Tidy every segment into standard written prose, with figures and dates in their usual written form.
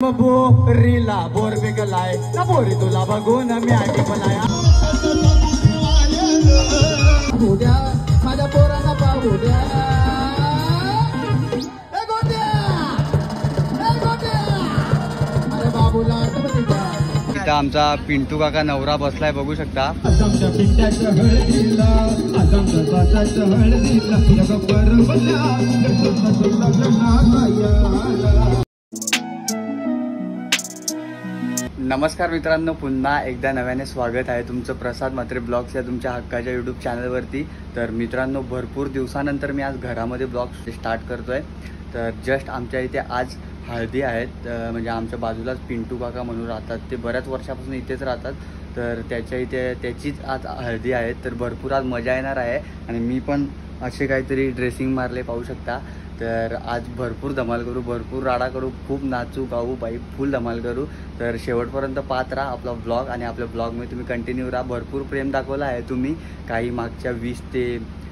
बोरीला bore बिगलाय ना बोरी तुला बघून मी आधी बोलाय उद्या माझ्या पोरांना पाहू द्या माझ्या बाबूला इथं आमचा पिंटू काका नवरा बसलाय बघू शकता. नमस्कार मित्रांनो, पुन्हा एकदा नव्याने स्वागत आहे तुमचं प्रसाद म्हात्रे ब्लॉग्स या तुमच्या हक्काच्या यूट्यूब चॅनलवरती. तर मित्रांनो, भरपूर दिवसानंतर मी आज घरामध्ये ब्लॉग्स स्टार्ट करतोय. तर जस्ट आमच्या इथे आज हळदी आहेत. म्हणजे आमच्या बाजूलाच पिंटू काका म्हणून राहतात, ते बऱ्याच वर्षापासून इथेच राहतात. तर त्याच्या इथे त्याचीच आज हळदी आहेत. तर भरपूर आज मजा येणार आहे आणि मी पण असे काहीतरी ड्रेसिंग मारले पाहू शकता. तर आज भरपूर धमाल करू, भरपूर राडा करू, खूप नाचू गाऊ बाई, फुल धमाल करू. तर शेवटपर्यंत पाहत राहा आपला ब्लॉग आणि आपल्या ब्लॉगमध्ये तुम्ही कंटिन्यू राहा. भरपूर प्रेम दाखवलं आहे तुम्ही. काही मागच्या 20 ते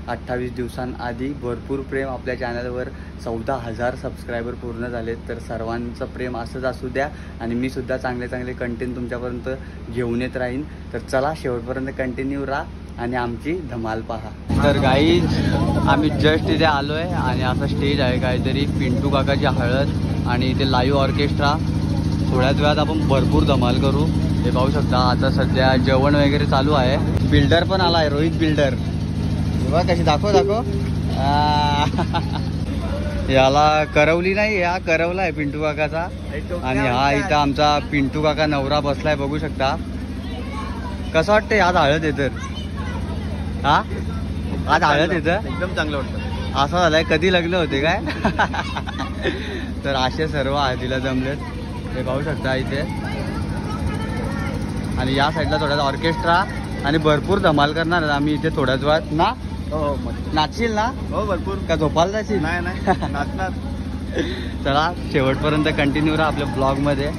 28 दिवसांआधी भरपूर प्रेम आपल्या चॅनलवर 14,000 सबस्क्रायबर पूर्ण झालेत. तर सर्वांचं प्रेम असंच असू द्या आणि मी सुद्धा चांगले चांगले कंटेंट तुमच्यापर्यंत घेऊन येत राहीन. तर चला शेवटपर्यंत कंटिन्यू राहा आणि आमची धमाल पहा. तर गाईज, आम्ही जस्ट इथे आलो आहे आणि असं स्टेज आहे काहीतरी पिंटू काकाची हळद आणि इथे लाईव्ह ऑर्केस्ट्रा. थोड्याच वेळात आपण भरपूर धमाल करू. हे पाहू शकता आता सध्या जेवण वगैरे चालू आहे. बिल्डर पण आला आहे, रोहित बिल्डर. बघा कशी दाखव याला करवली नाही, हा करवला आहे पिंटू काकाचा. आणि हा इथं आमचा पिंटू काका नवरा बसलाय बघू शकता. कसं वाटतंय आज हळद येतं? हा आज हळद येतं, एकदम चांगलं वाटतं. असं झालंय, कधी लग्न होते काय? तर असे सर्व हळदीला जमलेत, हे पाहू शकता इथे. आणि या साईडला थोड्याच ऑर्केस्ट्रा आणि भरपूर धमाल करणार आम्ही इथे थोड्याच वेळात ना. हो नाचशील ना? हो भरपूर. का झोपायला जायची? नाही नाचणार. चला शेवटपर्यंत कंटिन्यू राहा आपल्या ब्लॉग मध्ये.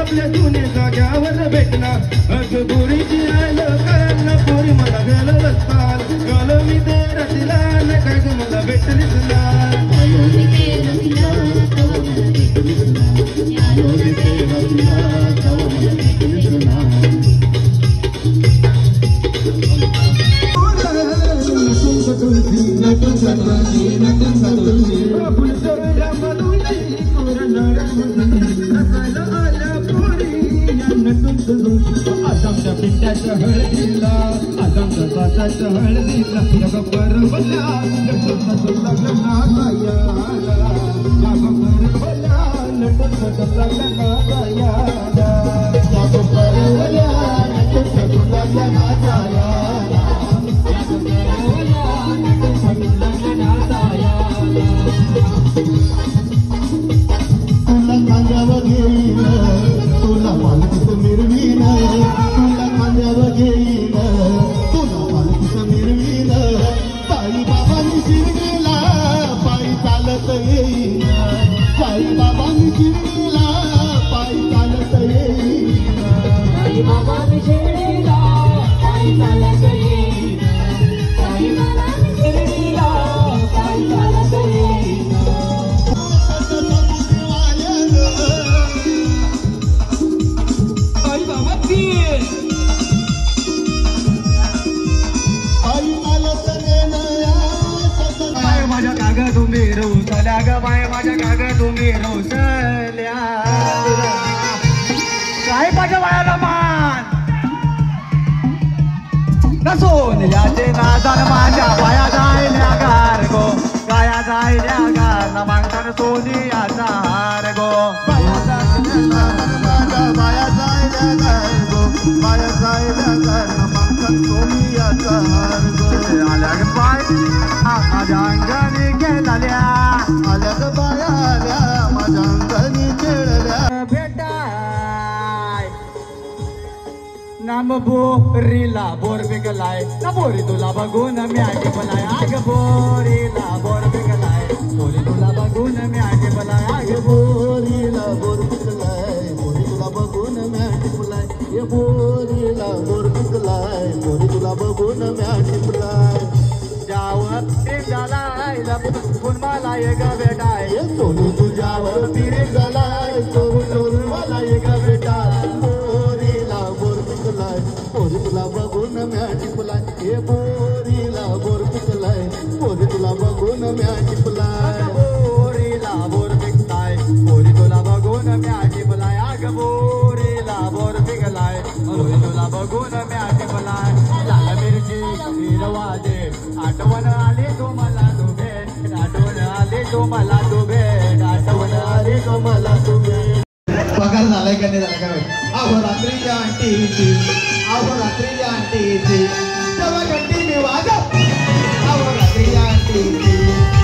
आपल्या जुने जाग्यावर भेटला पोरीची आयला कारण पोरी मला गेलं रस्ताल गेलो मी ते रसिला काय ग मला भेटलीच ना आजमच्या पिंट्याच्या हळदीला आजमच्या सासाच्या हळदीला गब्बर बोलला तुला पालकीचं मिरवीन तुला खांद्यावर घेईन तुला पालकीचं मिरवीन साई बाबांनी शिरडीला पायी चालत येईन साई बाबांनी शिरडीला पायी चालत येईन साई बाबांनी शिरडीला पायी चालत येईन साई बाबांनी शिरडीला पायी चालत येईन माझ्या कागद तुम्ही रवसल्या ग बाय माझ्या कागद तुम्ही रवसल्या काय माझ्या बायाला मान नसून याचे नादान माझ्या बाया जायल्या गार गो गाया जायल्या गार न मागतान सोनियाचा हार गो माझ्या बाया जायल्या गार गो बाया जायल्या गार न मागतान सोनियाचा हार गो आल्या ग बाय माझ्या अंगाने गेलाल्या आल्या ग बाया आल्या माझ्या अंगाने खेळल्या भेटाय नाम बोरीला बोर बिकलाय ना बोरी तुला बघून मी आगे बलाय आग बोरीला बोर बिकलाय बोरी तुला बघून मी आगे बलाय आग बोरीला बोर बिकलाय बोरी तुला बघून मी आगे बलाय ये बोरीला बोर बिकलाय बोरी तुला बघून मी आगे बलाय जावर झालाय लपून मला एक बेटाय सोनू तुझ्यावर पिरे झालाय सोनू मला एक बेटाय बोरीला बोर पिकलाय बोरी तुला बघून म्या टिपलाय हे बोरीला बोर पिकलाय बोरी तुला बघून म्या टिपलाय बोरीला बोर पिकलाय बोरी तुला बघून म्या टिपलाय आग बोरीला बोर पिकलाय बोरी तुला बघून म्या टिपलाय लाल मिरची हिरवाजे आठवण आली तुम्हाला तुभे आठवण आली तुम्हाला तुभे आठवण आली तुम्हाला तुभे पगार झालाय का नाही झाला का अहो रात्रीच्या आंटीची अहो रात्रीच्या आंटीची तेव्हा घंटी मी वाजव अहो रात्रीच्या आंटीची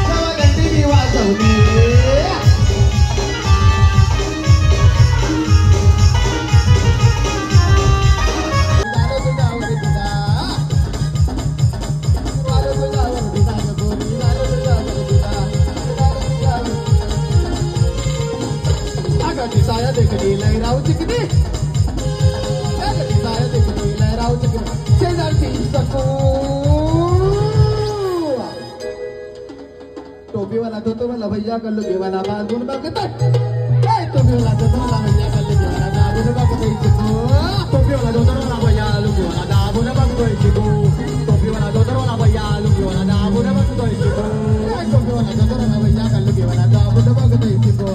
तेव्हा घंटी मी वाजवली साया देखली लहराव चिकनी साया देखली लहराव चिकनी शेजारची सकू टोपीवाला तो मला भैया कल्लू घेवाला बाजून बघतात टोपीवाला तो मला भैया कल्लू घेवाला दाबून बघतोय चिकू टोपीवाला तो मला भैया लुकीवाला दाबून बघतोय चिकू टोपीवाला तो मला भैया लुकीवाला दाबून बघतोय चिकू टोपीवाला तो मला भैया कल्लू घेवाला दाबून बघतोय चिकू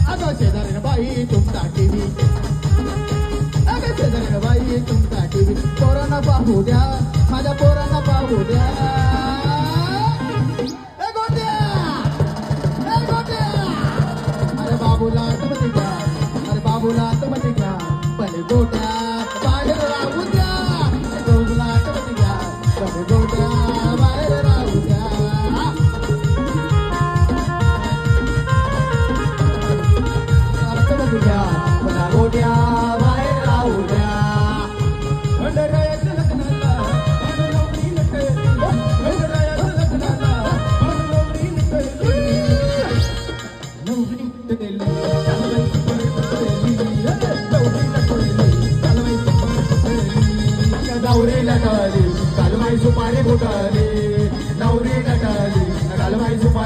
अगं शेजारी बाई तुमचा टीव्ही अगं शेजारी बाई तुमचा टीव्ही पोरांना पाहू द्या माझ्या पोरांना पाहू द्या अरे बाबूला आठवते घ्या अरे बाबूला आठवते घ्या पहिले गोट्या बाहेर राहू द्या बाबूला आठवते घ्या पहिले गोट्या बाहेर राहू द्या गोट्या बाहेर राहू द्या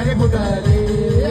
माझे फुटले.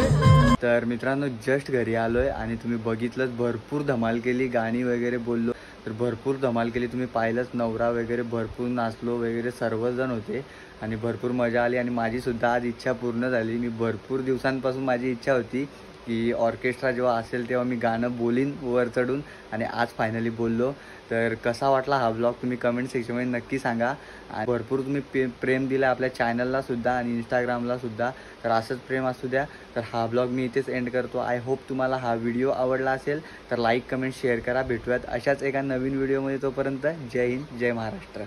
तर मित्रांनो जस्ट घरी आलोय आणि तुम्ही बघितलंच भरपूर धमाल केली, गाणी वगैरे बोललो तर भरपूर धमाल केली. तुम्ही पाहिलंच नवरा वगैरे भरपूर नाचलो वगैरे सर्वजण होते आणि भरपूर मजा आली. आणि माझीसुद्धा आज इच्छा पूर्ण झाली. मी भरपूर दिवसांपासून माझी इच्छा होती की ऑर्केस्ट्रा जेव्हा असेल तेव्हा मी गाणं बोलीन वर चढून आणि आज फायनली बोललो. तर कसा वाटला हा ब्लॉग तुम्ही कमेंट सेक्शनमध्ये नक्की सांगा. आणि भरपूर तुम्ही प्रेम दिलं आपल्या चॅनललासुद्धा आणि इंस्टाग्रामलासुद्धा. तर असंच प्रेम असू द्या. तर हा ब्लॉग मी इथेच एंड करतो. आय होप तुम्हाला हा व्हिडिओ आवडला असेल तर लाईक कमेंट शेअर करा. भेटूयात अशाच एका नवीन व्हिडिओमध्ये. तोपर्यंत जय हिंद जय महाराष्ट्र.